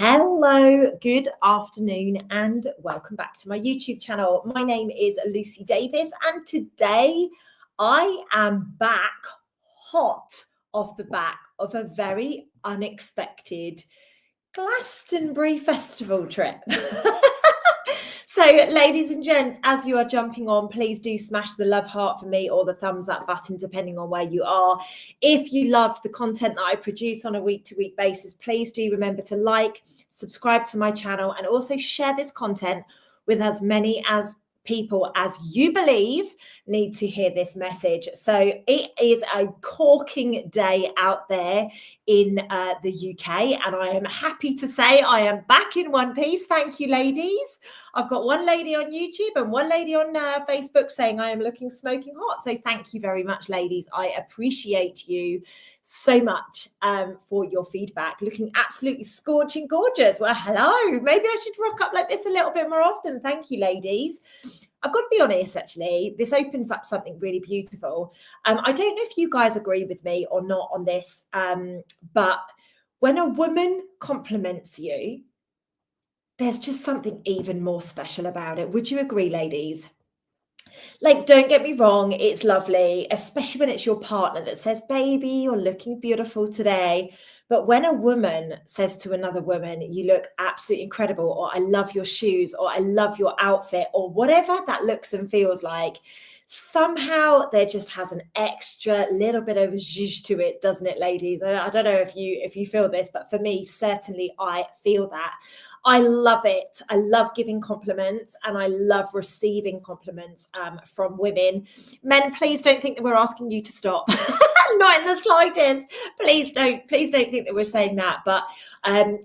Hello, good afternoon, and welcome back to my YouTube channel. My name is Lucy Davis, and today I am back hot off the back of a very unexpected Glastonbury Festival trip. So, ladies and gents, as you are jumping on, please do smash the love heart for me or the thumbs up button, depending on where you are. If you love the content that I produce on a week-to-week basis, please do remember to like, subscribe to my channel, and also share this content with as many as people as you believe need to hear this message. So it is a corking day out there in the UK, and I am happy to say I am back in one piece. Thank you, ladies. I've got one lady on YouTube and one lady on Facebook saying I am looking smoking hot. So thank you very much, ladies. I appreciate you so much for your feedback. Looking absolutely scorching gorgeous. Well, hello. Maybe I should rock up like this a little bit more often. Thank you, ladies. I've got to be honest, actually, this opens up something really beautiful. I don't know if you guys agree with me or not on this, but when a woman compliments you, there's just something even more special about it. Would you agree, ladies? Like, don't get me wrong, it's lovely, especially when it's your partner that says, baby, you're looking beautiful today. But when a woman says to another woman, you look absolutely incredible, or I love your shoes, or I love your outfit, or whatever that looks and feels like, somehow there just has an extra little bit of zhuzh to it, doesn't it, ladies? I don't know if you feel this, but for me, certainly I feel that. I love it. I love giving compliments, and I love receiving compliments from women. Men, please don't think that we're asking you to stop. Not in the slightest. Please don't think that we're saying that. But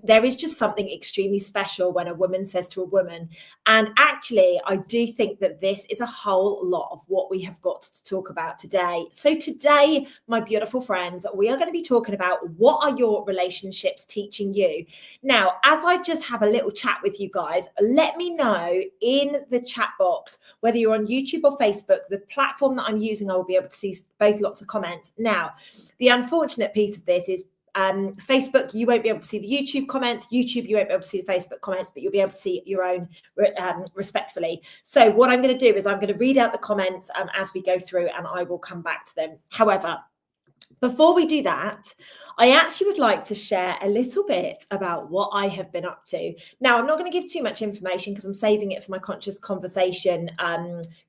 there is just something extremely special when a woman says to a woman. And actually, I do think that this is a whole lot of what we have got to talk about today. So today, my beautiful friends, we are going to be talking about what are your relationships teaching you. Now, as I just have a little chat with you guys, let me know in the chat box whether you're on YouTube or Facebook. The platform that I'm using, I will be able to see both lots of comments. Now, the unfortunate piece of this is Facebook, you won't be able to see the YouTube comments. YouTube, you won't be able to see the Facebook comments, but you'll be able to see your own respectfully. So what I'm going to do is I'm going to read out the comments as we go through, and I will come back to them. However, before we do that, I actually would like to share a little bit about what I have been up to. Now, I'm not going to give too much information because I'm saving it for my Conscious Conversation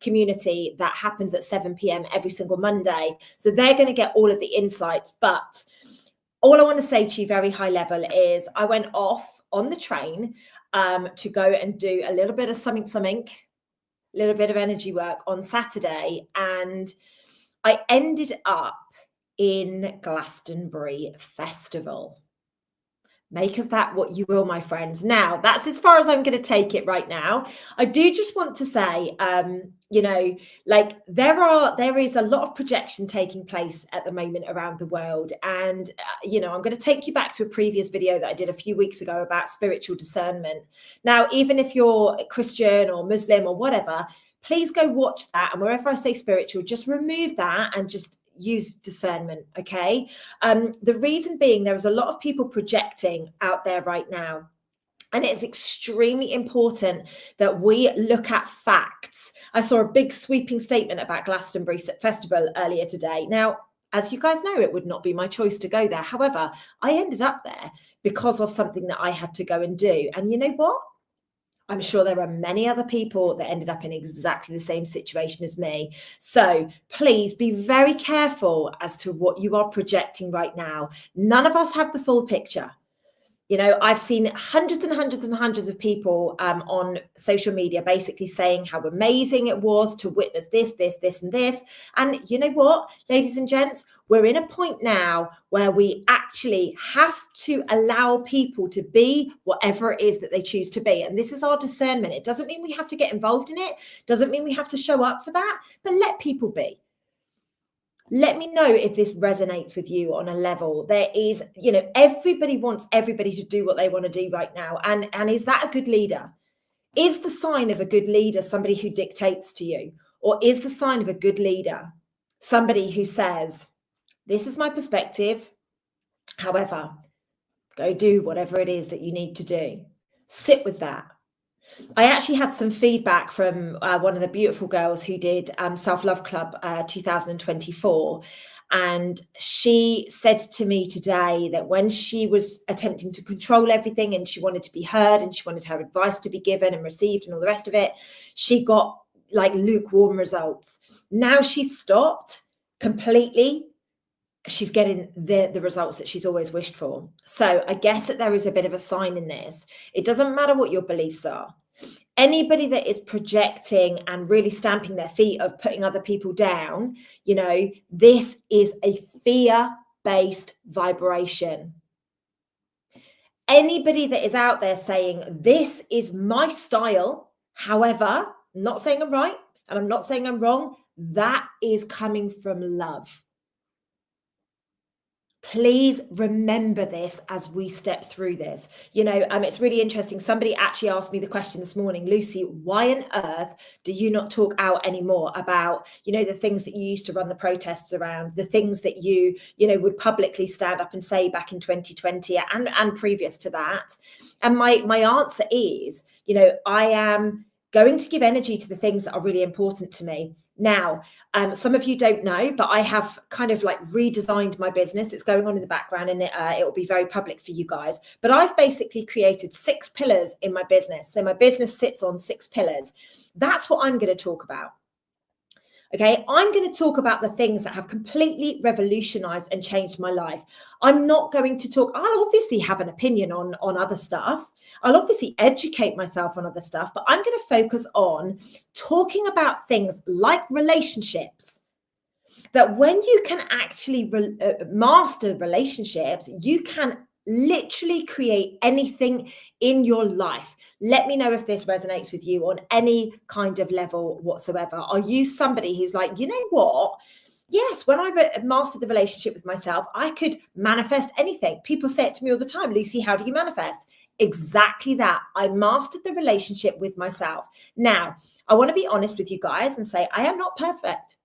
community that happens at 7 p.m. every single Monday. So they're going to get all of the insights. But all I want to say to you very high level is I went off on the train to go and do a little bit of something, a little bit of energy work on Saturday. And I ended up in Glastonbury Festival. Make of that what you will, my friends. Now, that's as far as I'm going to take it right now. I do just want to say, like there is a lot of projection taking place at the moment around the world. And, I'm going to take you back to a previous video that I did a few weeks ago about spiritual discernment. Now, even if you're Christian or Muslim or whatever, please go watch that. And wherever I say spiritual, just remove that and just use discernment. Okay. The reason being, there is a lot of people projecting out there right now. And it's extremely important that we look at facts. I saw a big sweeping statement about Glastonbury Festival earlier today. Now, as you guys know, it would not be my choice to go there. However, I ended up there because of something that I had to go and do. And you know what? I'm sure there are many other people that ended up in exactly the same situation as me. So please be very careful as to what you are projecting right now. None of us have the full picture. I've seen hundreds and hundreds and hundreds of people on social media basically saying how amazing it was to witness this, and this. And you know what, ladies and gents, we're in a point now where we actually have to allow people to be whatever it is that they choose to be. And this is our discernment. It doesn't mean we have to get involved in it. Doesn't mean we have to show up for that, but let people be. Let me know if this resonates with you on a level. There is, everybody wants everybody to do what they want to do right now. And is that a good leader? Is the sign of a good leader somebody who dictates to you? Or is the sign of a good leader somebody who says, this is my perspective. However, Go do whatever it is that you need to do. Sit with that. I actually had some feedback from one of the beautiful girls who did Self-Love Club 2024. And she said to me today that when she was attempting to control everything and she wanted to be heard and she wanted her advice to be given and received and all the rest of it, she got like lukewarm results. Now she's stopped completely. She's getting the results that she's always wished for. So I guess that there is a bit of a sign in this. It doesn't matter what your beliefs are. Anybody that is projecting and really stamping their feet of putting other people down, you know, this is a fear-based vibration. Anybody that is out there saying, this is my style, however, I'm not saying I'm right and I'm not saying I'm wrong, that is coming from love. Please remember this as we step through this. You know, it's really interesting. Somebody actually asked me the question this morning, Lucy, why on earth do you not talk out anymore about, you know, the things that you used to run the protests around, the things that you know, would publicly stand up and say back in 2020 and previous to that? And my answer is, you know, I am going to give energy to the things that are really important to me. Now, some of you don't know, but I have kind of like redesigned my business. It's going on in the background and it will be very public for you guys. But I've basically created 6 pillars in my business. So my business sits on 6 pillars. That's what I'm going to talk about. Okay, I'm going to talk about the things that have completely revolutionized and changed my life. I'm not going to talk, I'll obviously have an opinion on other stuff. I'll obviously educate myself on other stuff, but I'm going to focus on talking about things like relationships. That when you can actually master relationships, you can literally create anything in your life. Let me know if this resonates with you on any kind of level whatsoever. Are you somebody who's like, you know what? Yes, when I mastered the relationship with myself, I could manifest anything. People say it to me all the time, Lucy, how do you manifest? Exactly that. I mastered the relationship with myself. Now, I want to be honest with you guys and say I am not perfect,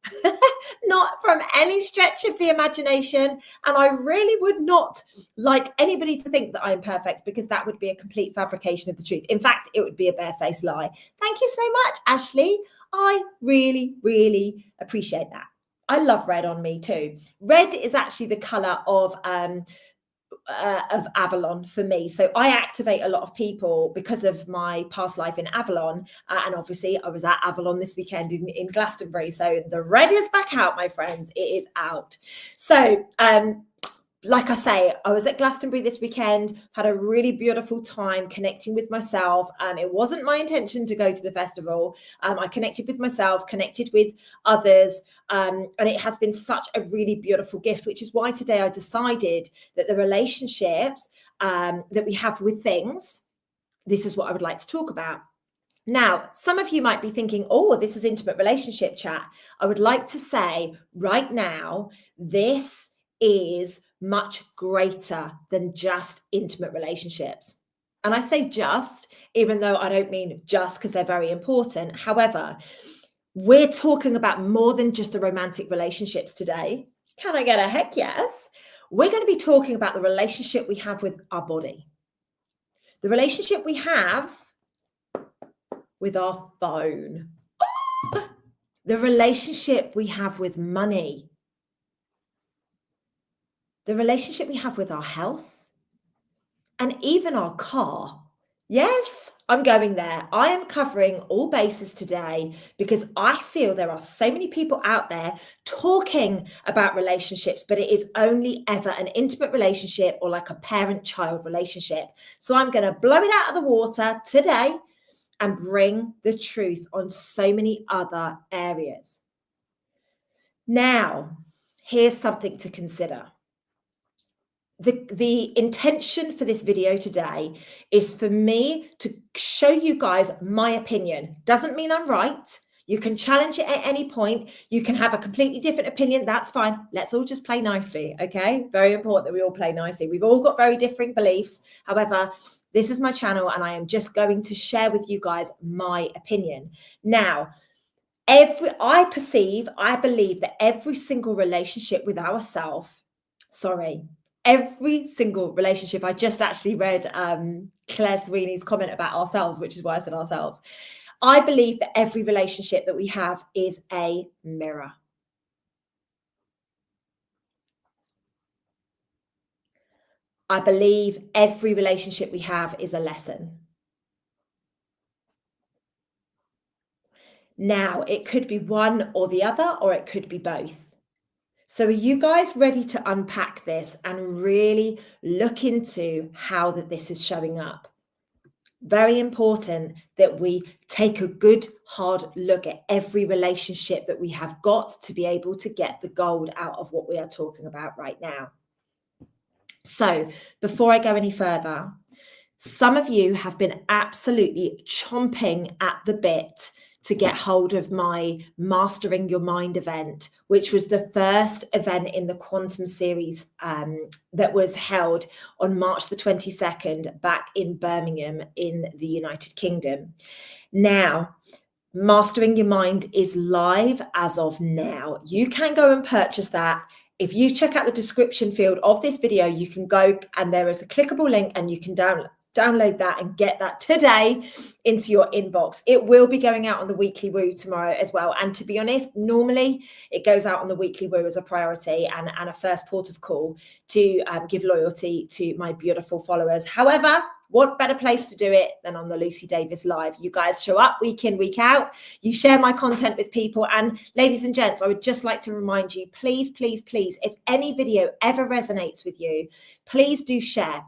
not from any stretch of the imagination. And I really would not like anybody to think that I'm perfect, because that would be a complete fabrication of the truth. In fact, it would be a barefaced lie. Thank you so much, Ashley. I really, really appreciate that. I love red on me too. Red is actually the color of Avalon for me. So I activate a lot of people because of my past life in Avalon. And obviously I was at Avalon this weekend in Glastonbury. So the red is back out, my friends. It is out. So, like I say, I was at Glastonbury this weekend, had a really beautiful time connecting with myself. It wasn't my intention to go to the festival. I connected with myself, connected with others, and it has been such a really beautiful gift, which is why today I decided that the relationships that we have with things, this is what I would like to talk about. Now, some of you might be thinking, oh, this is intimate relationship chat. I would like to say right now, this is much greater than just intimate relationships. And I say just, even though I don't mean just, because they're very important. However, we're talking about more than just the romantic relationships today. Can I get a heck yes? We're going to be talking about the relationship we have with our body, the relationship we have with our phone, the relationship we have with money, the relationship we have with our health, and even our car. Yes, I'm going there. I am covering all bases today because I feel there are so many people out there talking about relationships, but it is only ever an intimate relationship or like a parent-child relationship. So I'm going to blow it out of the water today and bring the truth on so many other areas. Now, here's something to consider. The intention for this video today is for me to show you guys my opinion. Doesn't mean I'm right. You can challenge it at any point. You can have a completely different opinion. That's fine. Let's all just play nicely, okay? Very important that we all play nicely. We've all got very differing beliefs. However, this is my channel and I am just going to share with you guys my opinion. Now, I believe that every single relationship with ourselves, Every single relationship. I just actually read Claire Sweeney's comment about ourselves, which is why I said ourselves. I believe that every relationship that we have is a mirror. I believe every relationship we have is a lesson. Now, it could be one or the other, or it could be both. So are you guys ready to unpack this and really look into how that this is showing up? Very important that we take a good hard look at every relationship that we have got to be able to get the gold out of what we are talking about right now. So before I go any further, some of you have been absolutely chomping at the bit to get hold of my Mastering Your Mind event, which was the first event in the Quantum series that was held on March the 22nd back in Birmingham in the United Kingdom. Now, Mastering Your Mind is live as of now. You can go and purchase that. If you check out the description field of this video, you can go and there is a clickable link and you can download that and get that today into your inbox. It will be going out on the Weekly Woo tomorrow as well. And to be honest, normally it goes out on the Weekly Woo as a priority and a first port of call to give loyalty to my beautiful followers. However, what better place to do it than on the Lucy Davis Live? You guys show up week in, week out. You share my content with people. And ladies and gents, I would just like to remind you, please, please, please, if any video ever resonates with you, please do share.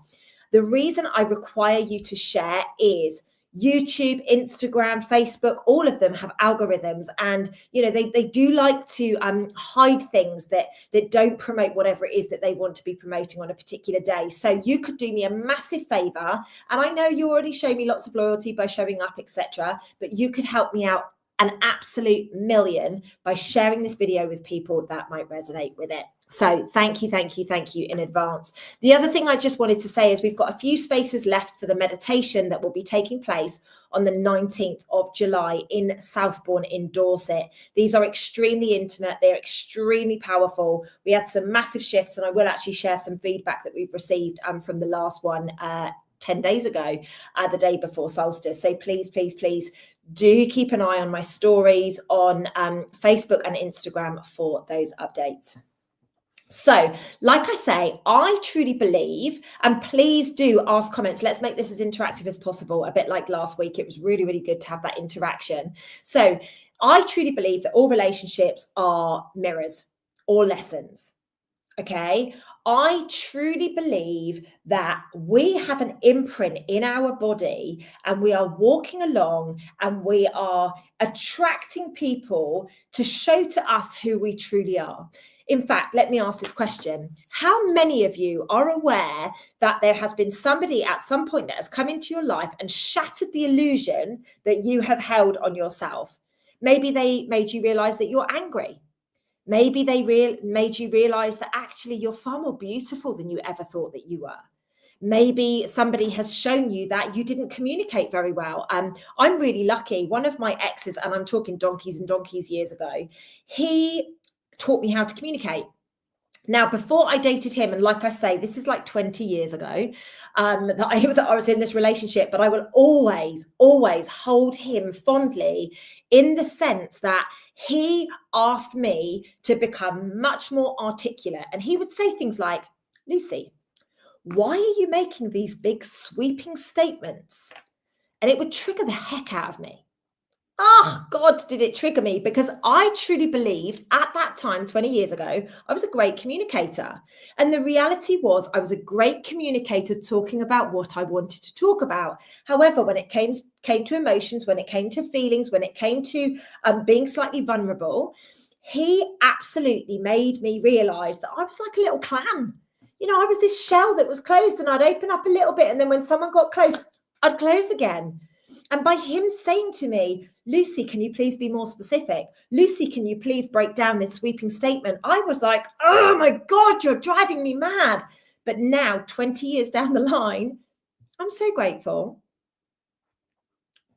The reason I require you to share is YouTube, Instagram, Facebook, all of them have algorithms, and they do like to hide things that don't promote whatever it is that they want to be promoting on a particular day. So you could do me a massive favor, and I know you already show me lots of loyalty by showing up, etc., but you could help me out an absolute million by sharing this video with people that might resonate with it. So thank you in advance. The other thing I just wanted to say is we've got a few spaces left for the meditation that will be taking place on the 19th of July in Southbourne in Dorset. These are extremely intimate. They're extremely powerful. We had some massive shifts, and I will actually share some feedback that we've received from the last one 10 days ago, the day before solstice. So please, please, please do keep an eye on my stories on Facebook and Instagram for those updates. So, like I say, I truly believe, and please do ask comments. Let's make this as interactive as possible. A bit like last week, it was really, really good to have that interaction. So I truly believe that all relationships are mirrors or lessons. Okay, I truly believe that we have an imprint in our body and we are walking along and we are attracting people to show to us who we truly are. In fact, let me ask this question. How many of you are aware that there has been somebody at some point that has come into your life and shattered the illusion that you have held on yourself? Maybe they made you realize that you're angry. Maybe they made you realize that actually you're far more beautiful than you ever thought that you were. Maybe somebody has shown you that you didn't communicate very well. I'm really lucky. One of my exes, and I'm talking donkeys and donkeys years ago, he taught me how to communicate. Now, before I dated him, and like I say, this is like 20 years ago that I was in this relationship, but I will always, always hold him fondly in the sense that he asked me to become much more articulate. And he would say things like, Lucy, why are you making these big sweeping statements? And it would trigger the heck out of me. Oh, God, did it trigger me, because I truly believed at that time, 20 years ago, I was a great communicator. And the reality was I was a great communicator talking about what I wanted to talk about. However, when it came to emotions, when it came to feelings, when it came to being slightly vulnerable, he absolutely made me realize that I was like a little clam. I was this shell that was closed, and I'd open up a little bit. And then when someone got close, I'd close again. And by him saying to me, Lucy, can you please be more specific? Lucy, can you please break down this sweeping statement? I was like, oh my God, you're driving me mad. But now, 20 years down the line, I'm so grateful.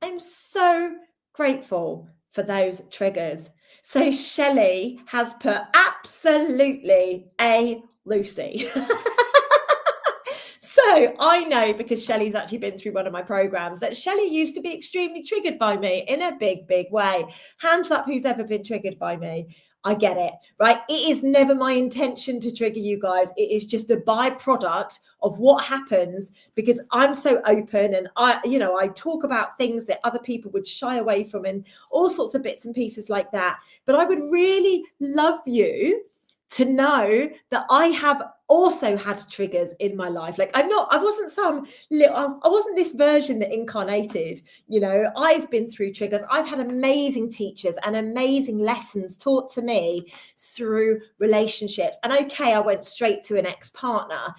I'm so grateful for those triggers. So Shelley has put absolutely a Lucy. I know because Shelley's actually been through one of my programs that Shelley used to be extremely triggered by me in a big, big way. Hands up who's ever been triggered by me. I get it, right? It is never my intention to trigger you guys. It is just a byproduct of what happens because I'm so open and I talk about things that other people would shy away from and all sorts of bits and pieces like that. But I would really love you to know that I have also had triggers in my life. Like I wasn't this version that incarnated, I've been through triggers. I've had amazing teachers and amazing lessons taught to me through relationships. And okay, I went straight to an ex-partner.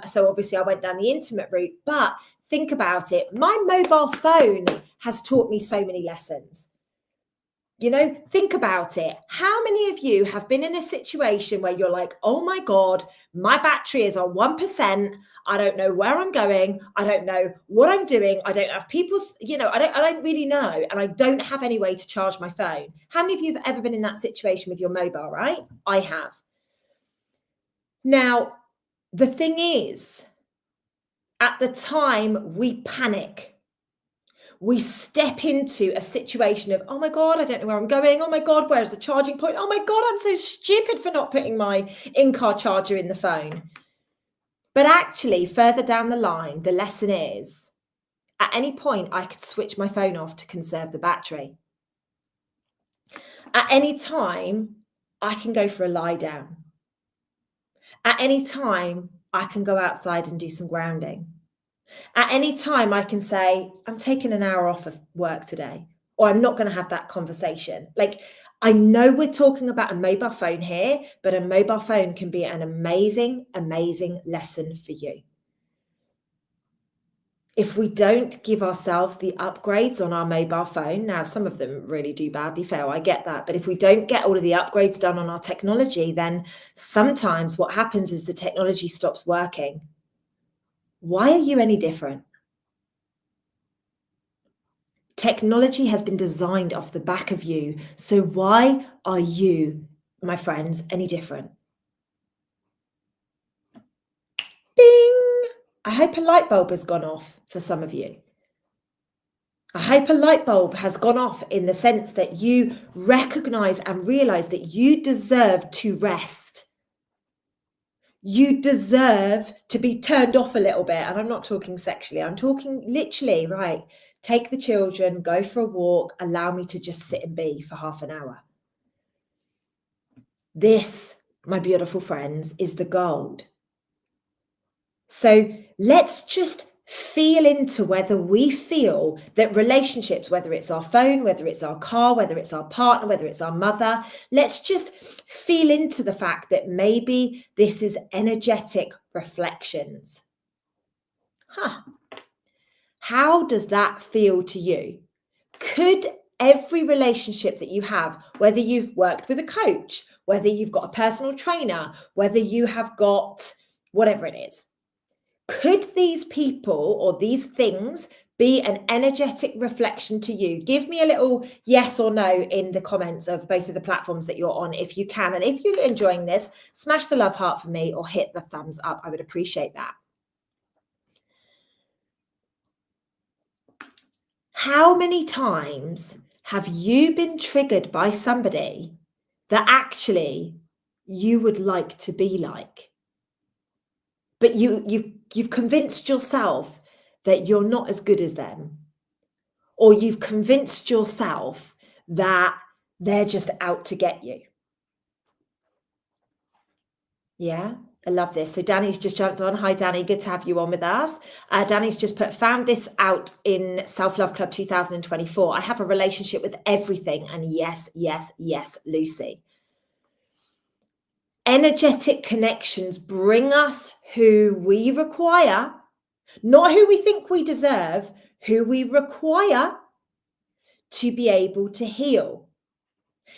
So obviously I went down the intimate route, but think about it. My mobile phone has taught me so many lessons. Think about it. How many of you have been in a situation where you're like, oh my God, my battery is on 1%. I don't know where I'm going. I don't know what I'm doing. I don't have people's, I don't really know. And I don't have any way to charge my phone. How many of you have ever been in that situation with your mobile, right? I have. Now, the thing is, at the time we panic. We step into a situation of, oh my God, I don't know where I'm going. Oh my God, where's the charging point? Oh my God, I'm so stupid for not putting my in-car charger in the phone. But actually, further down the line, the lesson is, at any point, I could switch my phone off to conserve the battery. At any time, I can go for a lie down. At any time, I can go outside and do some grounding. At any time, I can say, I'm taking an hour off of work today, or I'm not going to have that conversation. Like, I know we're talking about a mobile phone here, but a mobile phone can be an amazing, amazing lesson for you. If we don't give ourselves the upgrades on our mobile phone, now some of them really do badly fail, I get that. But if we don't get all of the upgrades done on our technology, then sometimes what happens is the technology stops working. Why are you any different? Technology has been designed off the back of you. So why are you, my friends, any different? Bing! I hope a light bulb has gone off for some of you. I hope a light bulb has gone off in the sense that you recognize and realize that you deserve to rest. You deserve to be turned off a little bit. And I'm not talking sexually. I'm talking literally, right? Take the children, go for a walk, allow me to just sit and be for half an hour. This, my beautiful friends, is the gold. So let's just feel into whether we feel that relationships, whether it's our phone, whether it's our car, whether it's our partner, whether it's our mother, let's just feel into the fact that maybe this is energetic reflections. How does that feel to you? Could every relationship that you have, whether you've worked with a coach, whether you've got a personal trainer, whether you have got whatever it is, could these people or these things be an energetic reflection to you? Give me a little yes or no in the comments of both of the platforms that you're on if you can. And if you're enjoying this, smash the love heart for me or hit the thumbs up. I would appreciate that. How many times have you been triggered by somebody that actually you would like to be like? But you've convinced yourself that you're not as good as them, or you've convinced yourself that they're just out to get you. Yeah, I love this. So Danny's just jumped on. Hi, Danny. Good to have you on with us. Danny's just found this out in Self-Love Club 2024. I have a relationship with everything. And yes, yes, yes, Lucy. Energetic connections bring us who we require, not who we think we deserve, who we require to be able to heal.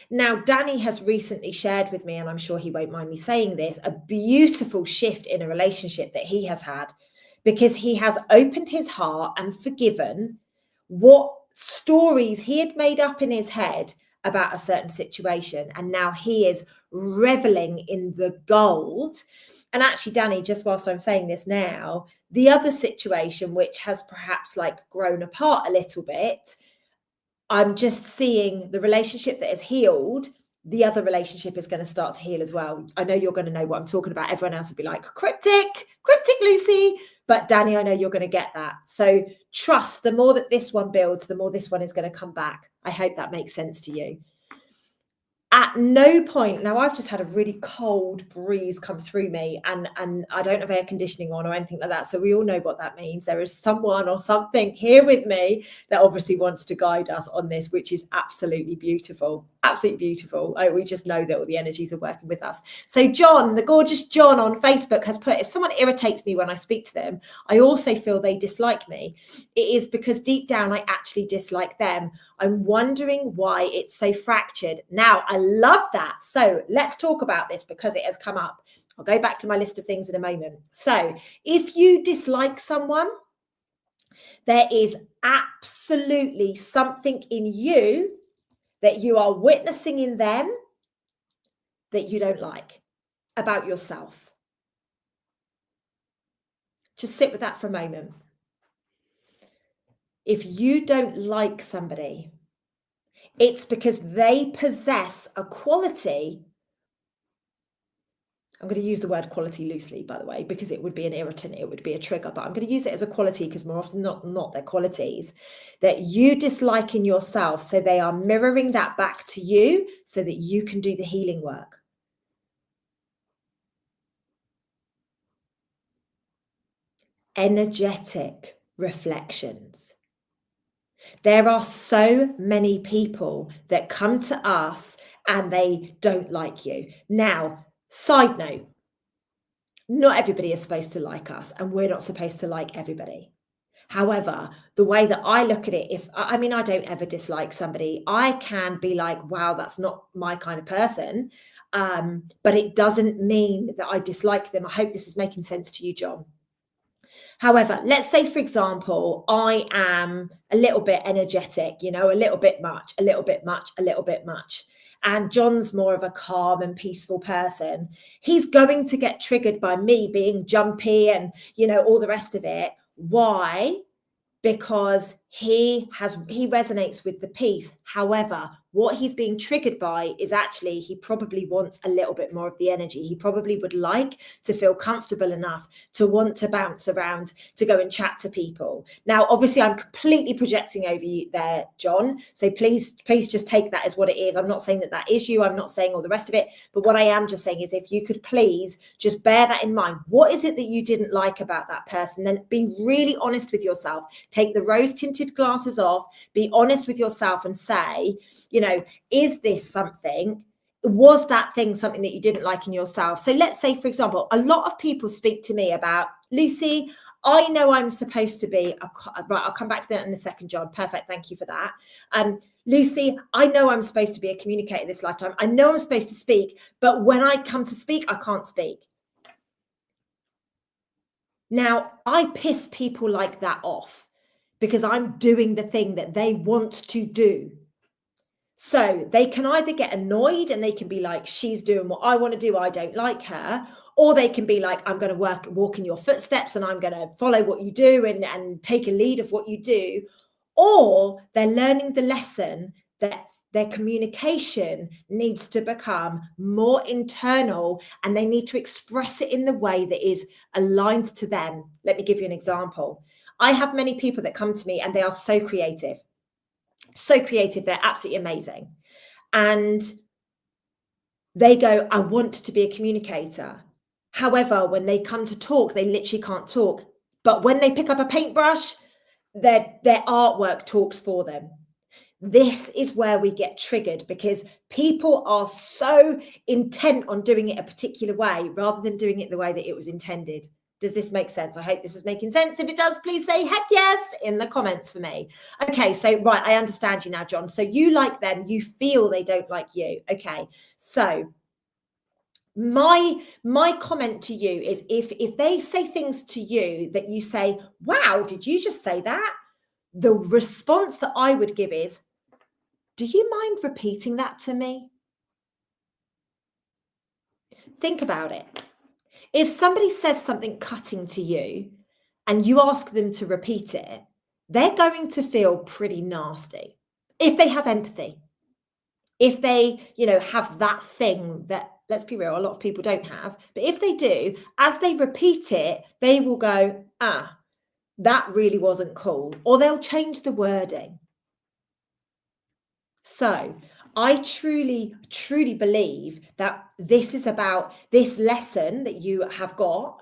Now, Danny has recently shared with me, and I'm sure he won't mind me saying this, a beautiful shift in a relationship that he has had because he has opened his heart and forgiven what stories he had made up in his head about a certain situation. And now he is reveling in the gold And actually, Danny, just whilst I'm saying this now, the other situation which has perhaps like grown apart a little bit, I'm just seeing the relationship that has healed. The other relationship is going to start to heal as well. I know you're going to know what I'm talking about. Everyone else would be like, cryptic Lucy. But Danny, I know you're going to get that. So trust, the more that this one builds, the more this one is going to come back. I hope that makes sense to you. At no point, now I've just had a really cold breeze come through me, and I don't have air conditioning on or anything like that. So we all know what that means. There is someone or something here with me that obviously wants to guide us on this, which is absolutely beautiful. Absolutely beautiful. We just know that all the energies are working with us. So John, the gorgeous John on Facebook has put, if someone irritates me when I speak to them, I also feel they dislike me. It is because deep down I actually dislike them. I'm wondering why it's so fractured. Now, I love that. So let's talk about this because it has come up. I'll go back to my list of things in a moment. So if you dislike someone, there is absolutely something in you that you are witnessing in them that you don't like about yourself. Just sit with that for a moment. If you don't like somebody, it's because they possess a quality. I'm going to use the word quality loosely, by the way, because it would be an irritant, it would be a trigger, but I'm going to use it as a quality because more often than not, they're qualities that you dislike in yourself. So they are mirroring that back to you so that you can do the healing work. Energetic reflections. There are so many people that come to us and they don't like you. Now, side note, not everybody is supposed to like us, and we're not supposed to like everybody. However, the way that I look at it, I don't ever dislike somebody. I can be like, wow, that's not my kind of person. But it doesn't mean that I dislike them. I hope this is making sense to you, John. However, let's say, for example, I am a little bit energetic, a little bit much, a little bit much, a little bit much. And John's more of a calm and peaceful person. He's going to get triggered by me being jumpy and, all the rest of it. Why? Because he resonates with the peace. However, what he's being triggered by is actually he probably wants a little bit more of the energy. He probably would like to feel comfortable enough to want to bounce around, to go and chat to people. Now, obviously, I'm completely projecting over you there, John. So please just take that as what it is. I'm not saying that is you. I'm not saying all the rest of it. But what I am just saying is if you could please just bear that in mind. What is it that you didn't like about that person? Then be really honest with yourself. Take the rose-tinted glasses off, be honest with yourself and say, is this something? Was that thing something that you didn't like in yourself? So let's say, for example, a lot of people speak to me about, Lucy, I know I'm supposed to be, right, I'll come back to that in a second, John. Perfect. Thank you for that. Lucy, I know I'm supposed to be a communicator this lifetime. I know I'm supposed to speak, but when I come to speak, I can't speak. Now, I piss people like that off because I'm doing the thing that they want to do. So they can either get annoyed and they can be like, she's doing what I want to do, I don't like her. Or they can be like, I'm going to walk in your footsteps and I'm going to follow what you do and take a lead of what you do. Or they're learning the lesson that their communication needs to become more internal and they need to express it in the way that is aligned to them. Let me give you an example. I have many people that come to me and they are so creative. So creative, they're absolutely amazing. And they go, I want to be a communicator. However, when they come to talk, they literally can't talk. But when they pick up a paintbrush, their artwork talks for them. This is where we get triggered because people are so intent on doing it a particular way rather than doing it the way that it was intended. Does this make sense? I hope this is making sense. If it does, please say heck yes in the comments for me. Okay, so right, I understand you now, John. So you like them, you feel they don't like you. Okay, so my comment to you is if they say things to you that you say, wow, did you just say that? The response that I would give is, do you mind repeating that to me? Think about it. If somebody says something cutting to you and you ask them to repeat it, they're going to feel pretty nasty if they have empathy. If they, have that thing that, let's be real, a lot of people don't have. But if they do, as they repeat it, they will go, that really wasn't cool. Or they'll change the wording. So I truly, truly believe that this is about this lesson that you have got,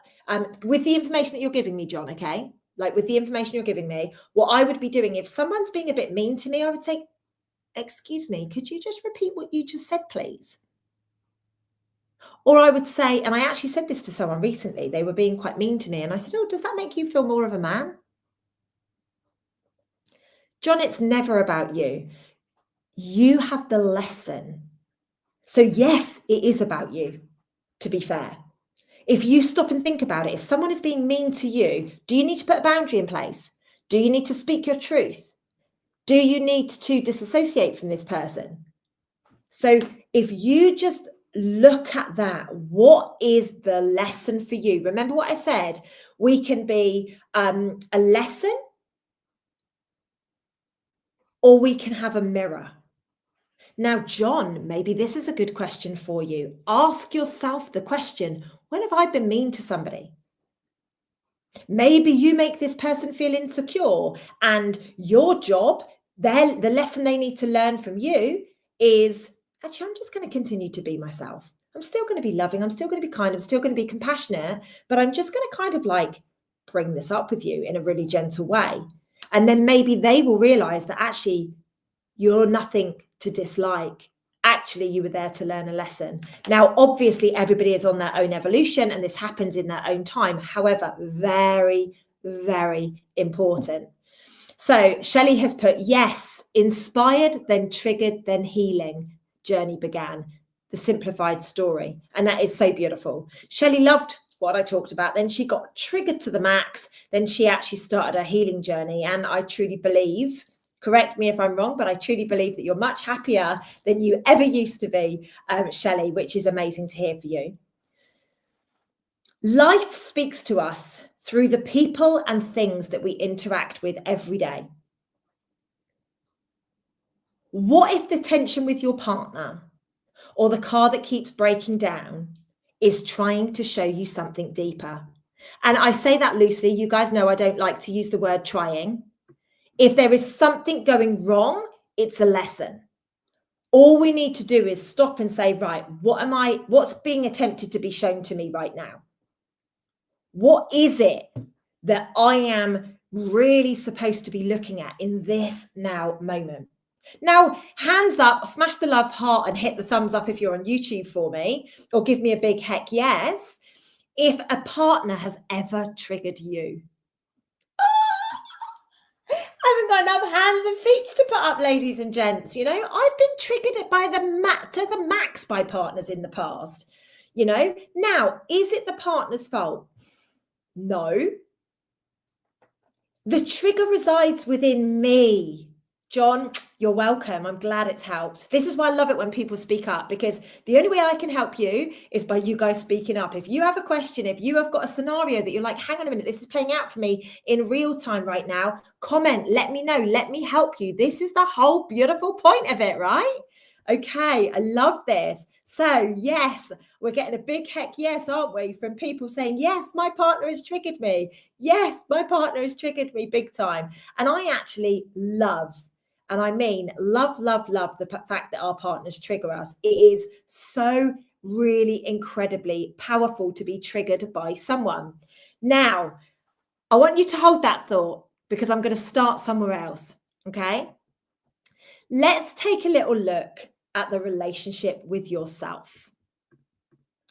with the information that you're giving me, John, okay? Like with the information you're giving me, what I would be doing if someone's being a bit mean to me, I would say, excuse me, could you just repeat what you just said, please? Or I would say, and I actually said this to someone recently, they were being quite mean to me. And I said, oh, does that make you feel more of a man? John, it's never about you. You have the lesson. So yes, it is about you, to be fair. If you stop and think about it, if someone is being mean to you, do you need to put a boundary in place? Do you need to speak your truth? Do you need to disassociate from this person? So if you just look at that, what is the lesson for you? Remember what I said? We can be a lesson, or we can have a mirror. Now, John, maybe this is a good question for you. Ask yourself the question, when have I been mean to somebody? Maybe you make this person feel insecure, and your job, the lesson they need to learn from you is, actually, I'm just going to continue to be myself. I'm still going to be loving. I'm still going to be kind. I'm still going to be compassionate, but I'm just going to kind of like bring this up with you in a really gentle way. And then maybe they will realize that actually you're nothing to dislike. Actually, you were there to learn a lesson. Now, obviously, everybody is on their own evolution and this happens in their own time. However, very, very important. So Shelley has put, yes, inspired, then triggered, then healing. Journey began. The simplified story. And that is so beautiful. Shelley loved what I talked about. Then she got triggered to the max. Then she actually started her healing journey. And I truly believe, correct me if I'm wrong, but I truly believe that you're much happier than you ever used to be, Shelley, which is amazing to hear for you. Life speaks to us through the people and things that we interact with every day. What if the tension with your partner or the car that keeps breaking down is trying to show you something deeper? And I say that loosely. You guys know I don't like to use the word trying. If there is something going wrong, it's a lesson. All we need to do is stop and say, right, what's being attempted to be shown to me right now? What is it that I am really supposed to be looking at in this now moment? Now, hands up, smash the love heart and hit the thumbs up if you're on YouTube for me, or give me a big heck yes, if a partner has ever triggered you. I haven't got enough hands and feet to put up, ladies and gents. I've been triggered by to the max by partners in the past. Now, is it the partner's fault? No. The trigger resides within me. John, you're welcome. I'm glad it's helped. This is why I love it when people speak up, because the only way I can help you is by you guys speaking up. If you have a question, if you have got a scenario that you're like, hang on a minute, this is playing out for me in real time right now, comment, let me know, let me help you. This is the whole beautiful point of it, right? Okay, I love this. So yes, we're getting a big heck yes, aren't we? From people saying, yes, my partner has triggered me. Yes, my partner has triggered me big time. And I actually love, and I mean love the fact that our partners trigger us. It is so really incredibly powerful to be triggered by someone. Now, I want you to hold that thought because I'm going to start somewhere else, okay? Let's take a little look at the relationship with yourself.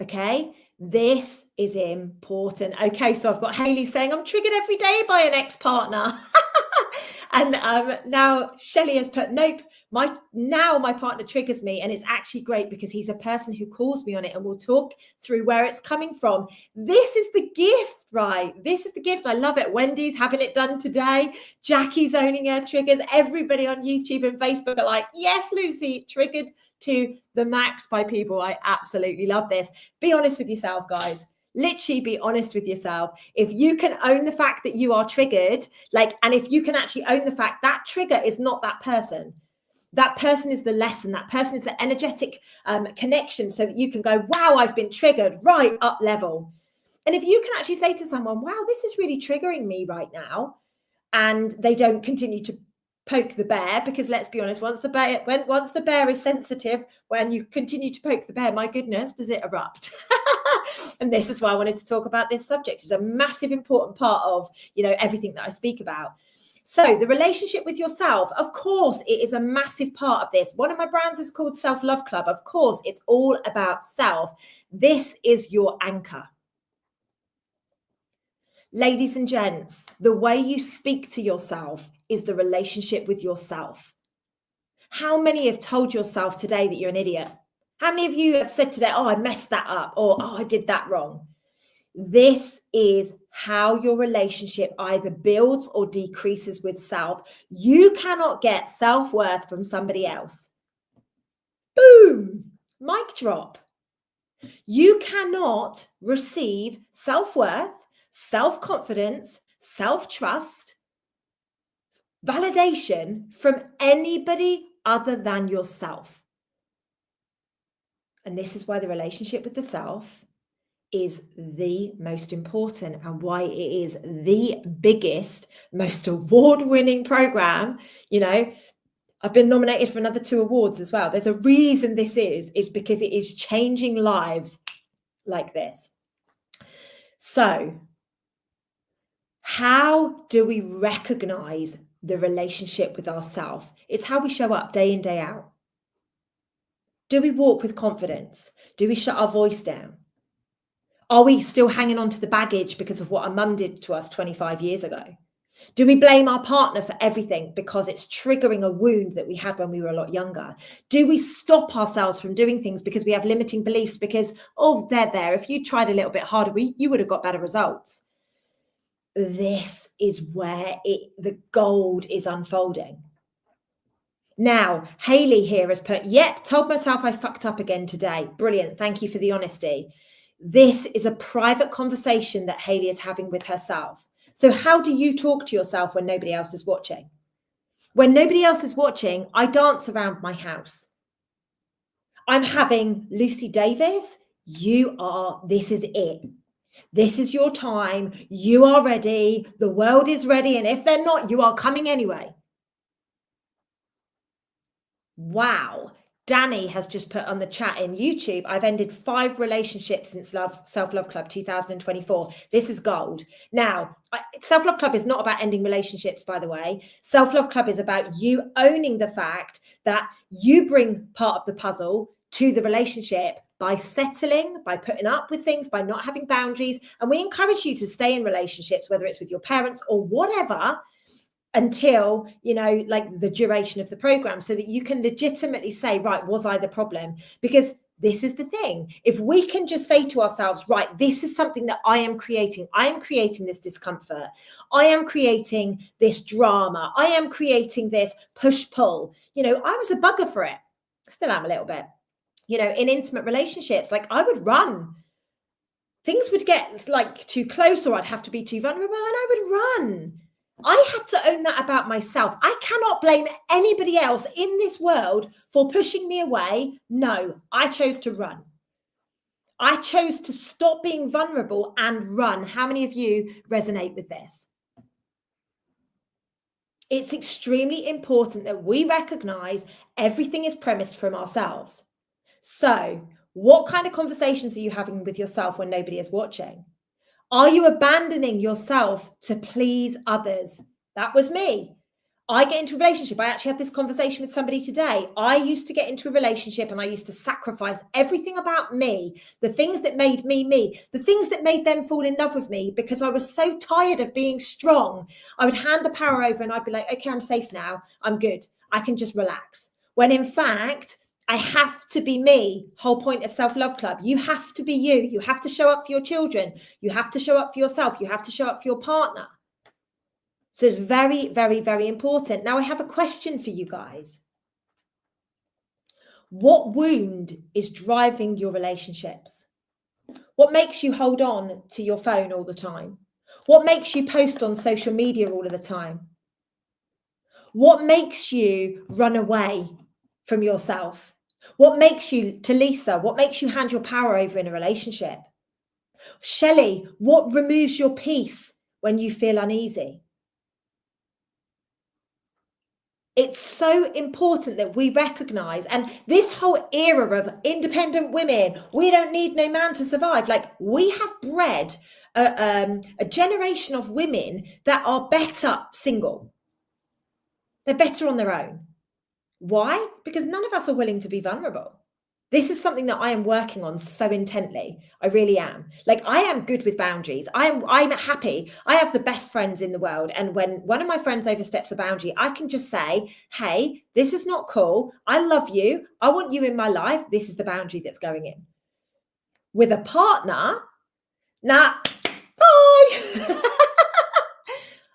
Okay, this is important. Okay, so I've got Hayley saying, I'm triggered every day by an ex-partner. And now Shelley has put, nope, my partner triggers me. And it's actually great because he's a person who calls me on it and we'll talk through where it's coming from. This is the gift, right? This is the gift. I love it. Wendy's having it done today. Jackie's owning her triggers. Everybody on YouTube and Facebook are like, yes, Lucy, triggered to the max by people. I absolutely love this. Be honest with yourself, guys. Literally be honest with yourself. If you can own the fact that you are triggered, and if you can actually own the fact that trigger is not that person is the lesson, that person is the energetic connection, so that you can go, wow, I've been triggered, right, up level. And if you can actually say to someone, wow, this is really triggering me right now, and they don't continue to poke the bear, because let's be honest, once the bear is sensitive, when you continue to poke the bear, my goodness, does it erupt. And this is why I wanted to talk about this subject. It's a massive important part of everything that I speak about. So the relationship with yourself, of course, it is a massive part of this. One of my brands is called Self-Love Club. Of course, it's all about self. This is your anchor. Ladies and gents, the way you speak to yourself is the relationship with yourself. How many have told yourself today that you're an idiot? How many of you have said today, oh, I messed that up, or oh, I did that wrong? This is how your relationship either builds or decreases with self. You cannot get self-worth from somebody else. Boom, mic drop. You cannot receive self-worth, self-confidence, self-trust, validation from anybody other than yourself. And this is why the relationship with the self is the most important, and why it is the biggest, most award-winning program. I've been nominated for another 2 awards as well. There's a reason this is because it is changing lives like this. So how do we recognize the relationship with ourselves? It's how we show up day in, day out. Do we walk with confidence? Do we shut our voice down? Are we still hanging on to the baggage because of what our mum did to us 25 years ago? Do we blame our partner for everything because it's triggering a wound that we had when we were a lot younger? Do we stop ourselves from doing things because we have limiting beliefs because, oh, they're there. If you tried a little bit harder, you would have got better results. This is where the gold is unfolding. Now, Hayley here has put, yep, told myself I fucked up again today. Brilliant. Thank you for the honesty. This is a private conversation that Hayley is having with herself. So how do you talk to yourself when nobody else is watching? When nobody else is watching, I dance around my house. I'm having Lucy Davis. This is it. This is your time. You are ready. The world is ready. And if they're not, you are coming anyway. Wow. Danny has just put on the chat in YouTube, I've ended 5 relationships since Self-Love Club 2024. This is gold. Now, Self-Love Club is not about ending relationships, by the way. Self-Love Club is about you owning the fact that you bring part of the puzzle to the relationship by settling, by putting up with things, by not having boundaries. And we encourage you to stay in relationships, whether it's with your parents or whatever, until, the duration of the program, so that you can legitimately say, right, was I the problem? Because this is the thing. If we can just say to ourselves, right, this is something that I am creating this discomfort. I am creating this drama. I am creating this push-pull. I was a bugger for it. Still am a little bit. In intimate relationships, I would run. Things would get too close, or I'd have to be too vulnerable, and I would run. I had to own that about myself. I cannot blame anybody else in this world for pushing me away. No, I chose to run. I chose to stop being vulnerable and run. How many of you resonate with this? It's extremely important that we recognize everything is premised from ourselves. So, what kind of conversations are you having with yourself when nobody is watching? Are you abandoning yourself to please others? That was me. I get into a relationship. I actually had this conversation with somebody today. I used to get into a relationship and I used to sacrifice everything about me, the things that made me me, the things that made them fall in love with me, because I was so tired of being strong. I would hand the power over and I'd be like, okay, I'm safe now. I'm good. I can just relax. When in fact, I have to be me. Whole point of Self-Love Club. You have to be you. You have to show up for your children. You have to show up for yourself. You have to show up for your partner. So it's very, very, very important. Now I have a question for you guys. What wound is driving your relationships? What makes you hold on to your phone all the time? What makes you post on social media all of the time? What makes you run away from yourself? What makes you, to Lisa, what makes you hand your power over in a relationship? Shelley, what removes your peace when you feel uneasy? It's so important that we recognize, and this whole era of independent women, we don't need no man to survive. Like, we have bred a generation of women that are better single. They're better on their own. Why? Because none of us are willing to be vulnerable. This is something that I am working on so intently. I really am. Like, I am good with boundaries. I'm happy. I have the best friends in the world. And when one of my friends oversteps a boundary, I can just say, hey, this is not cool. I love you. I want you in my life. This is the boundary that's going in. With a partner, nah, bye.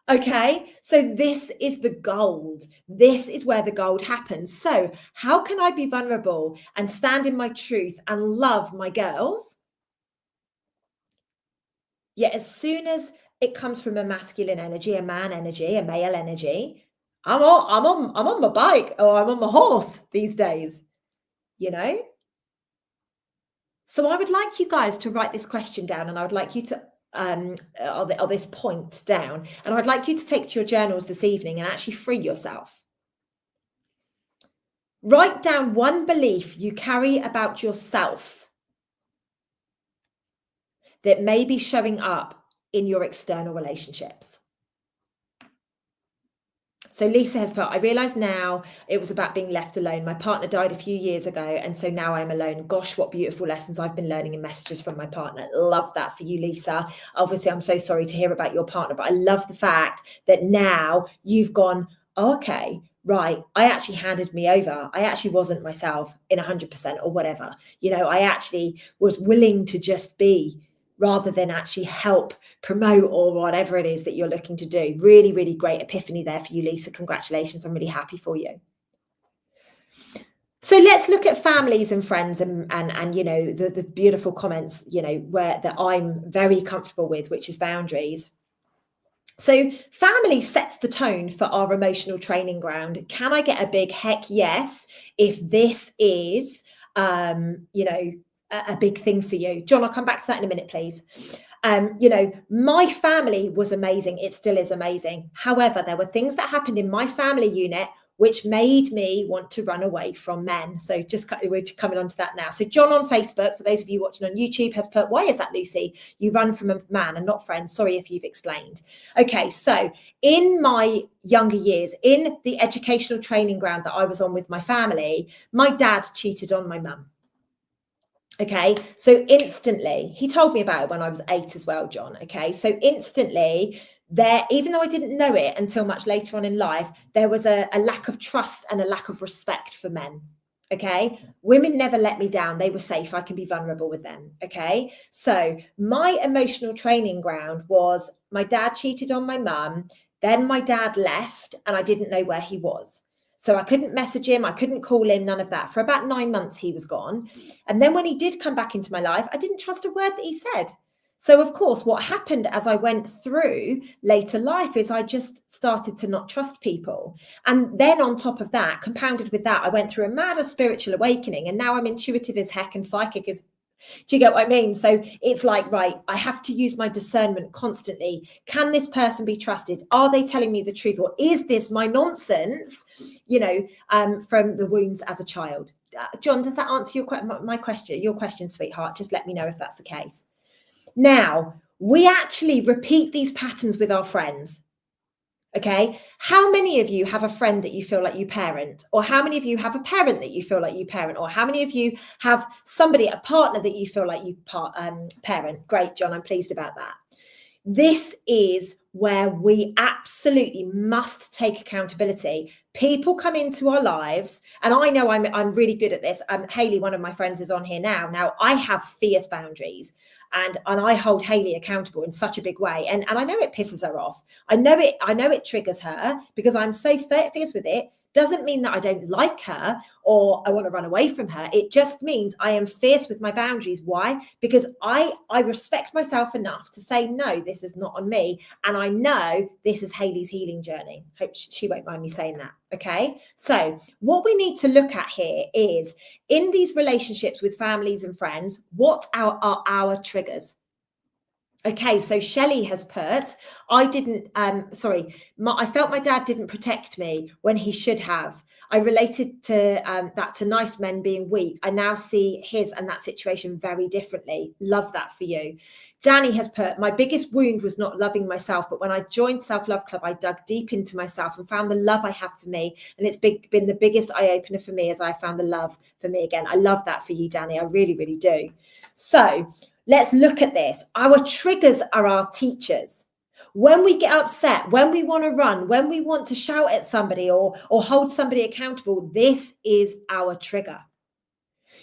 Okay, so this is the gold. This is where the gold happens. So how can I be vulnerable and stand in my truth and love my girls? Yet as soon as it comes from a masculine energy, a man energy, a male energy, I'm on my bike, or I'm on my horse these days, you know? So I would like you guys to write this question down, and I would like you to or this point down, and I'd like you to take to your journals this evening and actually free yourself. Write down one belief you carry about yourself that may be showing up in your external relationships. So Lisa has put, I realise now it was about being left alone. My partner died a few years ago, and so now I'm alone. Gosh, what beautiful lessons I've been learning in messages from my partner. Love that for you, Lisa. Obviously, I'm so sorry to hear about your partner, but I love the fact that now you've gone, oh, okay, right, I actually handed me over. I actually wasn't myself in 100% or whatever. You know, I actually was willing to just be, rather than actually help promote or whatever it is that you're looking to do. Really, really great epiphany there for you, Lisa. Congratulations. I'm really happy for you. So let's look at families and friends and you know, the beautiful comments, you know, that I'm very comfortable with, which is boundaries. So family sets the tone for our emotional training ground. Can I get a big heck yes if this is, you know, a big thing for you? John, I'll come back to that in a minute, please. You know, my family was amazing. It still is amazing. However, there were things that happened in my family unit which made me want to run away from men. So we're coming on to that now. So John on Facebook, for those of you watching on YouTube, has put, why is that, Lucy? You run from a man and not friends. Sorry if you've explained. Okay, so in my younger years, in the educational training ground that I was on with my family, my dad cheated on my mum. Okay, so instantly, he told me about it when I was 8 as well, John. Okay, so instantly there, even though I didn't know it until much later on in life, there was a lack of trust and a lack of respect for men. Okay, women never let me down. They were safe. I can be vulnerable with them. Okay, so my emotional training ground was my dad cheated on my mum. Then my dad left and I didn't know where he was. So I couldn't message him. I couldn't call him, none of that. For about 9 months, he was gone. And then when he did come back into my life, I didn't trust a word that he said. So, of course, what happened as I went through later life is I just started to not trust people. And then on top of that, compounded with that, I went through a mad spiritual awakening. And now I'm intuitive as heck and psychic as... Do you get what I mean? So it's like, right, I have to use my discernment constantly. Can this person be trusted? Are they telling me the truth? Or is this my nonsense, you know, from the wounds as a child? John, does that answer your question, sweetheart? Just let me know if that's the case. Now, we actually repeat these patterns with our friends. Okay, how many of you have a friend that you feel like you parent? Or how many of you have a parent that you feel like you parent? Or how many of you have somebody, a partner that you feel like you parent? Great, John, I'm pleased about that. This is where we absolutely must take accountability. People come into our lives, and I know I'm really good at this. Hayley, one of my friends, is on here now. Now, I have fierce boundaries, and I hold Hayley accountable in such a big way. And I know it pisses her off. I know it triggers her because I'm so fierce with it, Doesn't mean that I don't like her or I want to run away from her. It just means I am fierce with my boundaries. Why? Because I respect myself enough to say, no, this is not on me. And I know this is Hayley's healing journey. Hope she won't mind me saying that. Okay. So what we need to look at here is, in these relationships with families and friends, what are our triggers? Okay, so Shelley has put, I felt my dad didn't protect me when he should have. I related to that to nice men being weak. I now see his and that situation very differently. Love that for you. Danny has put, my biggest wound was not loving myself, but when I joined Self Love Club, I dug deep into myself and found the love I have for me. And it's been the biggest eye-opener for me as I found the love for me again. I love that for you, Danny. I really, really do. So let's look at this. Our triggers are our teachers. When we get upset, when we want to run, when we want to shout at somebody or hold somebody accountable, this is our trigger.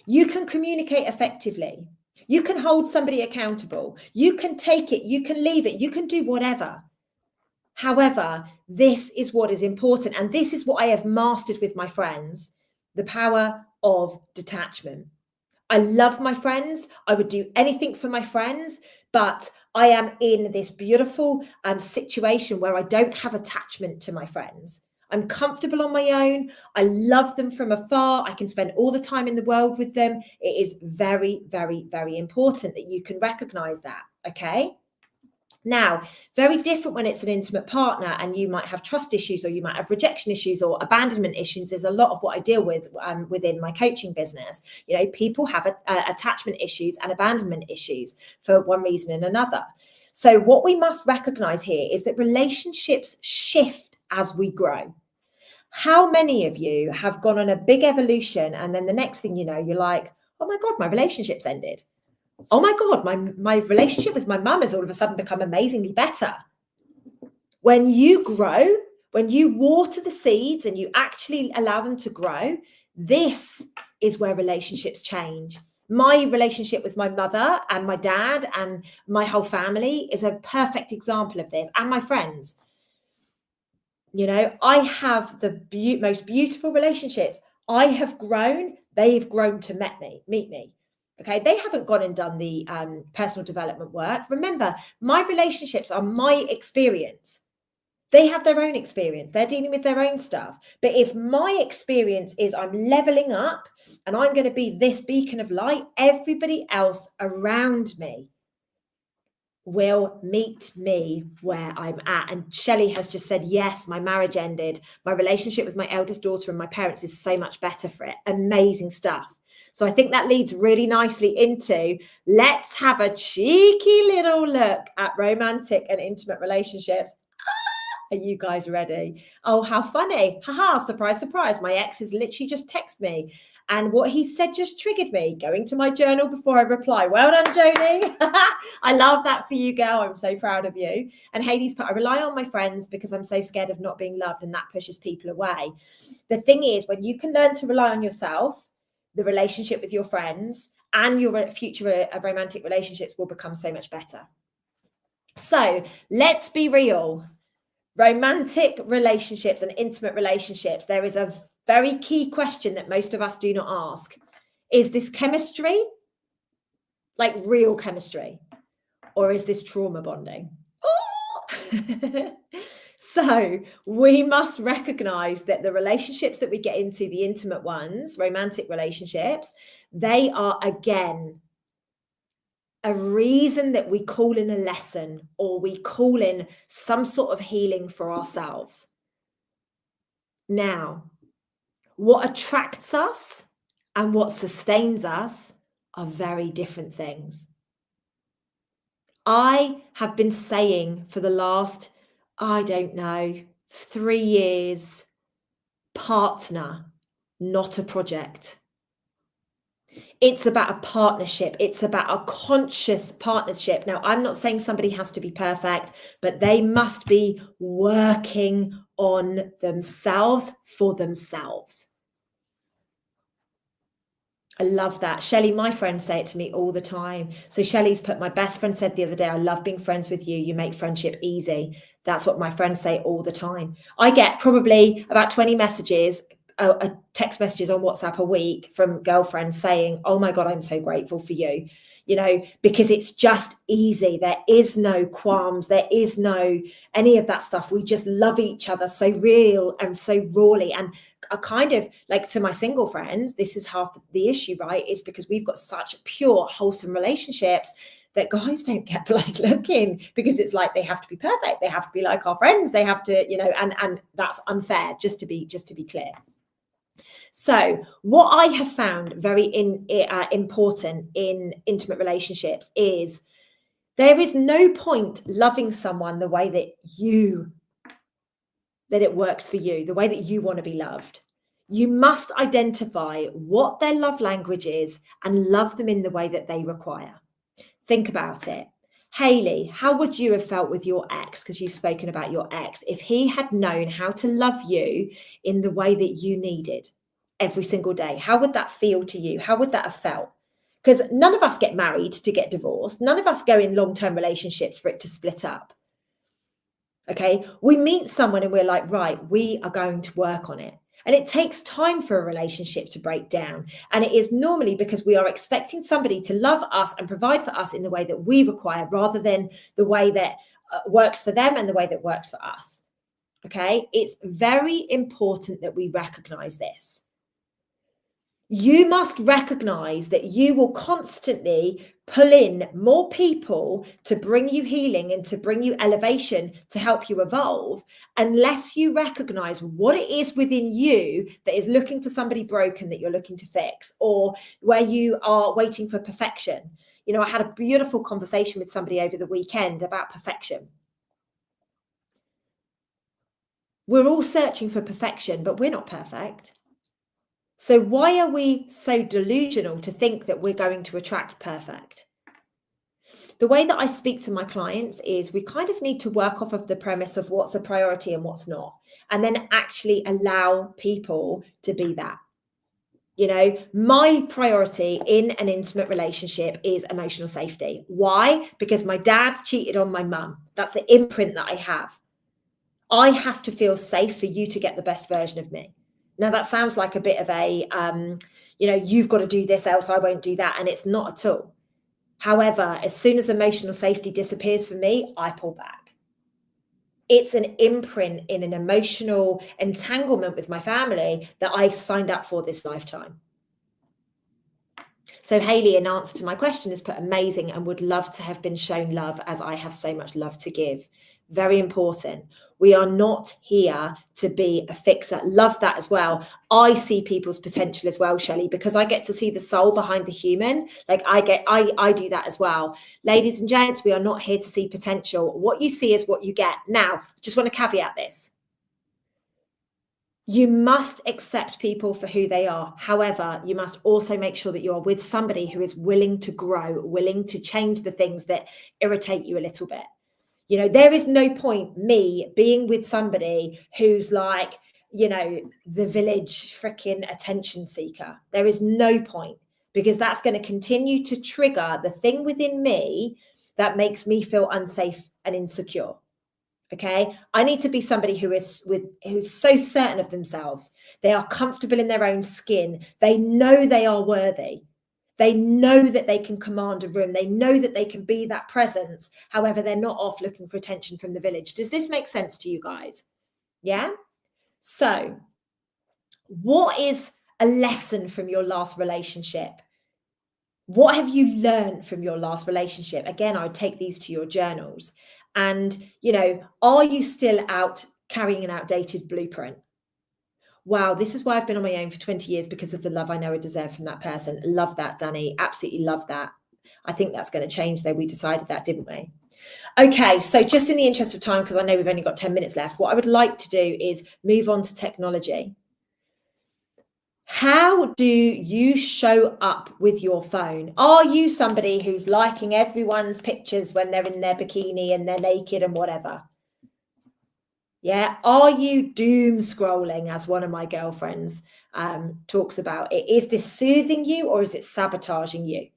You can communicate effectively. You can hold somebody accountable. You can take it. You can leave it. You can do whatever. However, this is what is important. And this is what I have mastered with my friends, the power of detachment. I love my friends. I would do anything for my friends, but I am in this beautiful situation where I don't have attachment to my friends. I'm comfortable on my own. I love them from afar. I can spend all the time in the world with them. It is very, very, very important that you can recognize that. Okay. Now, very different when it's an intimate partner and you might have trust issues or you might have rejection issues or abandonment issues is a lot of what I deal with within my coaching business. You know, people have attachment issues and abandonment issues for one reason and another. So what we must recognize here is that relationships shift as we grow. How many of you have gone on a big evolution and then the next thing you know, you're like, oh my God, my relationship's ended. Oh my God, my relationship with my mum has all of a sudden become amazingly better. When you grow, when you water the seeds and you actually allow them to grow, this is where relationships change. My relationship with my mother and my dad and my whole family is a perfect example of this, and my friends. You know, I have the most beautiful relationships. I have grown, they've grown to meet me. Okay, they haven't gone and done the personal development work. Remember, my relationships are my experience. They have their own experience. They're dealing with their own stuff. But if my experience is I'm leveling up and I'm going to be this beacon of light, everybody else around me will meet me where I'm at. And Shelley has just said, yes, my marriage ended. My relationship with my eldest daughter and my parents is so much better for it. Amazing stuff. So I think that leads really nicely into, let's have a cheeky little look at romantic and intimate relationships. Are you guys ready? Oh, how funny. Haha, surprise, surprise. My ex has literally just texted me. And what he said just triggered me. Going to my journal before I reply. Well done, Jodie. I love that for you, girl. I'm so proud of you. And Hayley's put, I rely on my friends because I'm so scared of not being loved, and that pushes people away. The thing is, when you can learn to rely on yourself, the relationship with your friends and your future romantic relationships will become so much better. So let's be real. Romantic relationships and intimate relationships, there is a very key question that most of us do not ask. Is this chemistry? Like real chemistry? Or is this trauma bonding? Oh! So we must recognize that the relationships that we get into, the intimate ones, romantic relationships, they are, again, a reason that we call in a lesson or we call in some sort of healing for ourselves. Now, what attracts us and what sustains us are very different things. I have been saying for the last, 3 years, partner, not a project. It's about a partnership. It's about a conscious partnership. Now, I'm not saying somebody has to be perfect, but they must be working on themselves for themselves. I love that. Shelley, my friends say it to me all the time. So Shelley's put, my best friend said the other day, I love being friends with you. You make friendship easy. That's what my friends say all the time. I get probably about 20 messages, text messages on WhatsApp a week from girlfriends saying, oh my God, I'm so grateful for you. You know, because it's just easy. There is no qualms. There is no any of that stuff. We just love each other so real and so rawly. And I kind of like, to my single friends, this is half the issue, right? Is because we've got such pure, wholesome relationships that guys don't get bloody looking, because it's like they have to be perfect. They have to be like our friends. They have to, you know, and that's unfair, just to be clear. So what I have found very important in intimate relationships is there is no point loving someone the way that it works for you, the way that you want to be loved. You must identify what their love language is and love them in the way that they require. Think about it. Hayley, how would you have felt with your ex, because you've spoken about your ex, if he had known how to love you in the way that you needed every single day? How would that feel to you? How would that have felt? Because none of us get married to get divorced. None of us go in long-term relationships for it to split up. Okay, we meet someone and we're like, right, we are going to work on it. And it takes time for a relationship to break down. And it is normally because we are expecting somebody to love us and provide for us in the way that we require, rather than the way that works for them and the way that works for us. Okay, it's very important that we recognize this. You must recognize that you will constantly pull in more people to bring you healing and to bring you elevation to help you evolve, unless you recognize what it is within you that is looking for somebody broken that you're looking to fix, or where you are waiting for perfection. You know, I had a beautiful conversation with somebody over the weekend about perfection. We're all searching for perfection, but we're not perfect. So why are we so delusional to think that we're going to attract perfect? The way that I speak to my clients is we kind of need to work off of the premise of what's a priority and what's not, and then actually allow people to be that. You know, my priority in an intimate relationship is emotional safety. Why? Because my dad cheated on my mum. That's the imprint that I have. I have to feel safe for you to get the best version of me. Now, that sounds like a bit of a, you've got to do this, else I won't do that. And it's not at all. However, as soon as emotional safety disappears for me, I pull back. It's an imprint in an emotional entanglement with my family that I signed up for this lifetime. So Hayley, in answer to my question, has put amazing and would love to have been shown love as I have so much love to give. Very important. We are not here to be a fixer. Love that as well. I see people's potential as well, Shelley, because I get to see the soul behind the human. Like I do that as well. Ladies and gents, we are not here to see potential. What you see is what you get. Now, just want to caveat this. You must accept people for who they are. However, you must also make sure that you are with somebody who is willing to grow, willing to change the things that irritate you a little bit. You know, there is no point me being with somebody who's like, you know, the village freaking attention seeker. There is no point, because that's going to continue to trigger the thing within me that makes me feel unsafe and insecure. Okay, I need to be somebody who's so certain of themselves. They are comfortable in their own skin. They know they are worthy. They know that they can command a room. They know that they can be that presence. However, they're not off looking for attention from the village. Does this make sense to you guys? Yeah. So what is a lesson from your last relationship? What have you learned from your last relationship? Again, I would take these to your journals. And, you know, are you still out carrying an outdated blueprint? Wow, this is why I've been on my own for 20 years, because of the love I know I deserve from that person. Love that, Danny. Absolutely love that. I think that's going to change, though. We decided that, didn't we? Okay, so just in the interest of time, because I know we've only got 10 minutes left, what I would like to do is move on to technology. How do you show up with your phone? Are you somebody who's liking everyone's pictures when they're in their bikini and they're naked and whatever? Yeah. Are you doom scrolling, as one of my girlfriends talks about it? Is this soothing you or is it sabotaging you?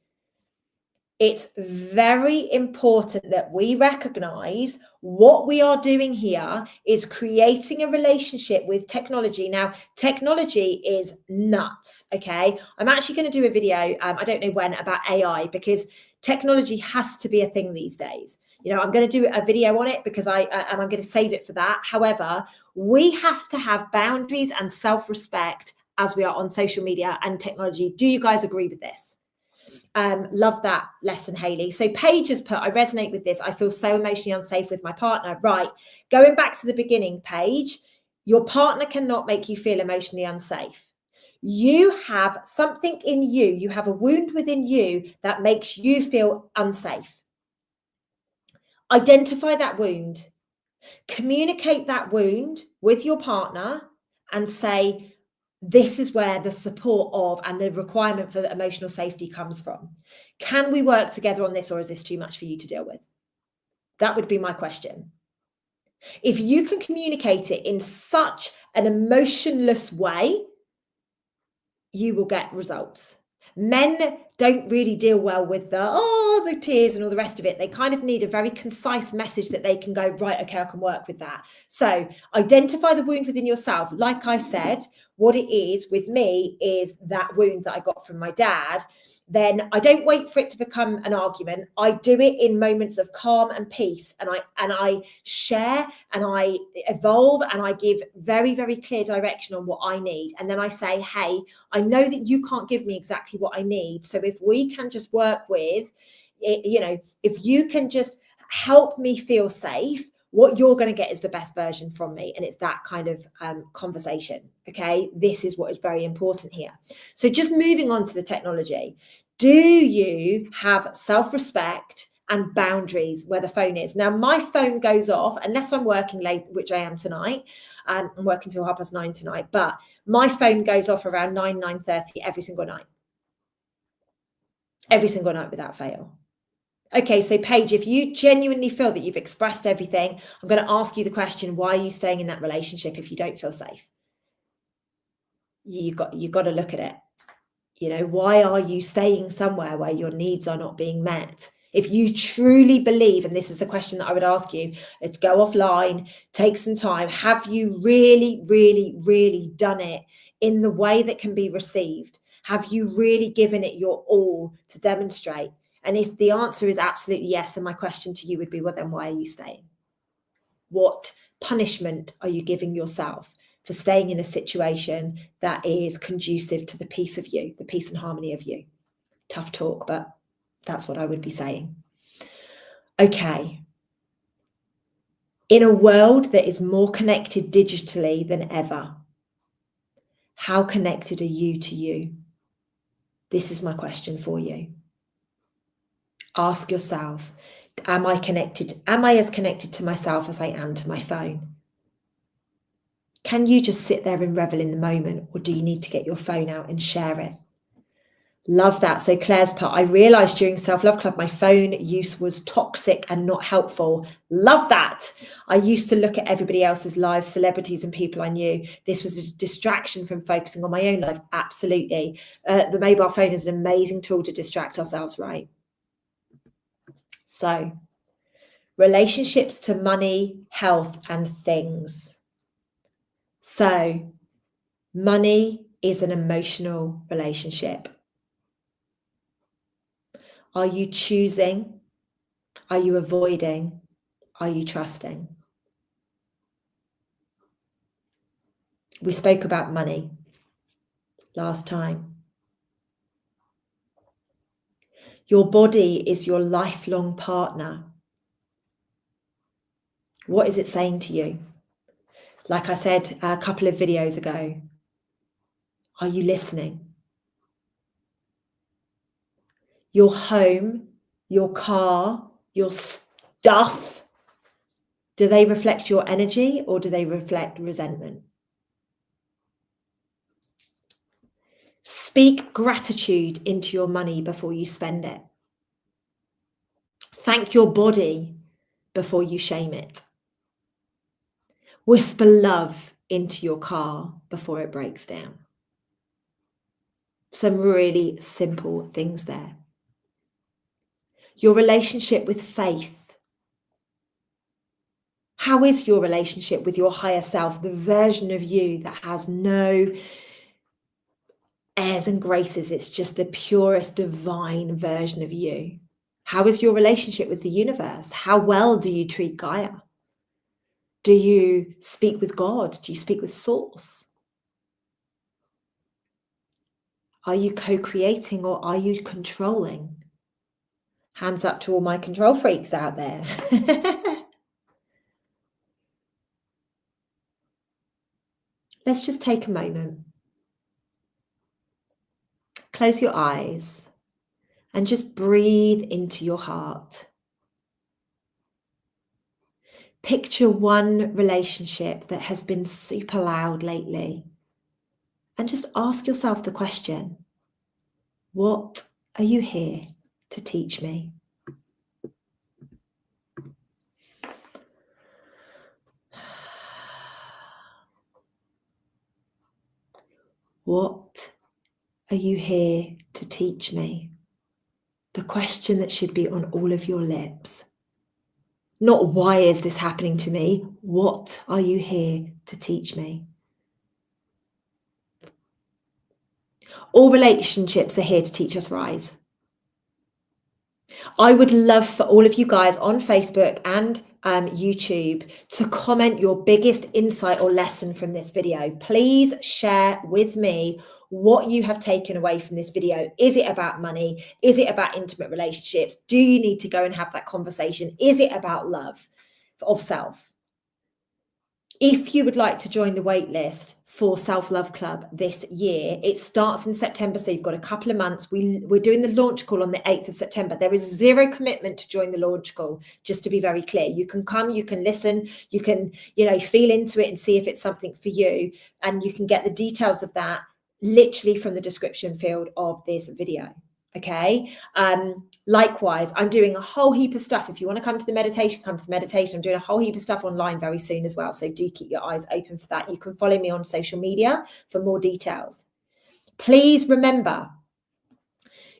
It's very important that we recognize what we are doing here is creating a relationship with technology. Now, technology is nuts, okay? I'm actually going to do a video, I don't know when, about AI, because technology has to be a thing these days. You know, I'm going to do a video on it because and I'm going to save it for that. However, we have to have boundaries and self-respect as we are on social media and technology. Do you guys agree with this? Love that lesson, Hayley. So Paige has put, I resonate with this. I feel so emotionally unsafe with my partner. Right. Going back to the beginning, Paige, your partner cannot make you feel emotionally unsafe. You have something in you. You have a wound within you that makes you feel unsafe. Identify that wound. Communicate that wound with your partner and say, this is where the support of and the requirement for the emotional safety comes from. Can we work together on this, or is this too much for you to deal with? That would be my question. If you can communicate it in such an emotionless way, you will get results. Men don't really deal well with the tears and all the rest of it. They kind of need a very concise message that they can go, right, okay, I can work with that. So identify the wound within yourself. Like I said, what it is with me is that wound that I got from my dad. Then I don't wait for it to become an argument. I do it in moments of calm and peace, and I share and I evolve and I give very, very clear direction on what I need. And then I say, hey, I know that you can't give me exactly what I need. So if we can just work with it, you know, if you can just help me feel safe, what you're going to get is the best version from me. And it's that kind of conversation. Okay. This is what is very important here. So just moving on to the technology. Do you have self-respect and boundaries where the phone is? Now, my phone goes off unless I'm working late, which I am tonight. I'm working till 9:30 tonight, but my phone goes off around 9:30 every single night. Every single night without fail. Okay, so Paige, if you genuinely feel that you've expressed everything, I'm going to ask you the question, why are you staying in that relationship if you don't feel safe? You've got to look at it. You know, why are you staying somewhere where your needs are not being met? If you truly believe, and this is the question that I would ask you, it's go offline, take some time. Have you really, really, really done it in the way that can be received? Have you really given it your all to demonstrate? And if the answer is absolutely yes, then my question to you would be, well, then why are you staying? What punishment are you giving yourself for staying in a situation that is conducive to the peace of you, the peace and harmony of you? Tough talk, but that's what I would be saying. Okay. In a world that is more connected digitally than ever, how connected are you to you? This is my question for you. Ask yourself, am I connected? Am I as connected to myself as I am to my phone? Can you just sit there and revel in the moment, or do you need to get your phone out and share it? Love that. So Claire's put, I realized during Self-Love Club, my phone use was toxic and not helpful. Love that. I used to look at everybody else's lives, celebrities and people I knew. This was a distraction from focusing on my own life. Absolutely. The mobile phone is an amazing tool to distract ourselves, right? So relationships to money, health, and things. So money is an emotional relationship. Are you choosing? Are you avoiding? Are you trusting? We spoke about money last time. Your body is your lifelong partner. What is it saying to you? Like I said a couple of videos ago, are you listening? Your home, your car, your stuff, do they reflect your energy or do they reflect resentment? Speak gratitude into your money before you spend it. Thank your body before you shame it. Whisper love into your car before it breaks down. Some really simple things there. Your relationship with faith. How is your relationship with your higher self, the version of you that has no airs and graces? It's just the purest divine version of you. How is your relationship with the universe? How well do you treat Gaia? Do you speak with God? Do you speak with Source? Are you co-creating or are you controlling? Hands up to all my control freaks out there. Let's just take a moment. Close your eyes and just breathe into your heart. Picture one relationship that has been super loud lately and just ask yourself the question, what are you here to teach me? What are you here to teach me? The question that should be on all of your lips. Not why is this happening to me? What are you here to teach me? All relationships are here to teach us rise. I would love for all of you guys on Facebook and YouTube to comment your biggest insight or lesson from this video. Please share with me what you have taken away from this video. Is it about money? Is it about intimate relationships? Do you need to go and have that conversation? Is it about love of self? If you would like to join the wait list for Self-Love Club this year, it starts in September, so you've got a couple of months. We're doing the launch call on the 8th of September. There is zero commitment to join the launch call, just to be very clear. You can come, you can listen, you can, feel into it and see if it's something for you. And you can get the details of that literally from the description field of this video. Okay. Likewise, I'm doing a whole heap of stuff. If you want to come to the meditation, come to the meditation. I'm doing a whole heap of stuff online very soon as well. So do keep your eyes open for that. You can follow me on social media for more details. Please remember,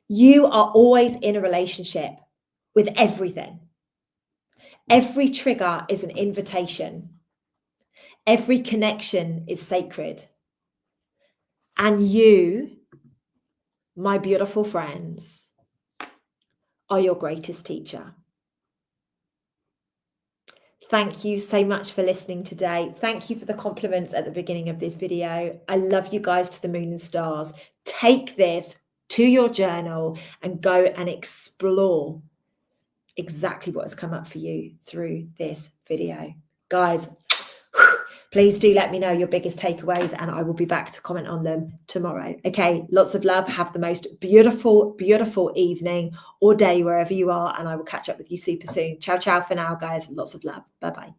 you are always in a relationship with everything. Every trigger is an invitation. Every connection is sacred. And you, my beautiful friends, are your greatest teacher. Thank you so much for listening today. Thank you for the compliments at the beginning of this video. I love you guys to the moon and stars. Take this to your journal and go and explore exactly what has come up for you through this video. Guys, please do let me know your biggest takeaways and I will be back to comment on them tomorrow. Okay, lots of love. Have the most beautiful, beautiful evening or day wherever you are, and I will catch up with you super soon. Ciao, ciao for now, guys. Lots of love. Bye-bye.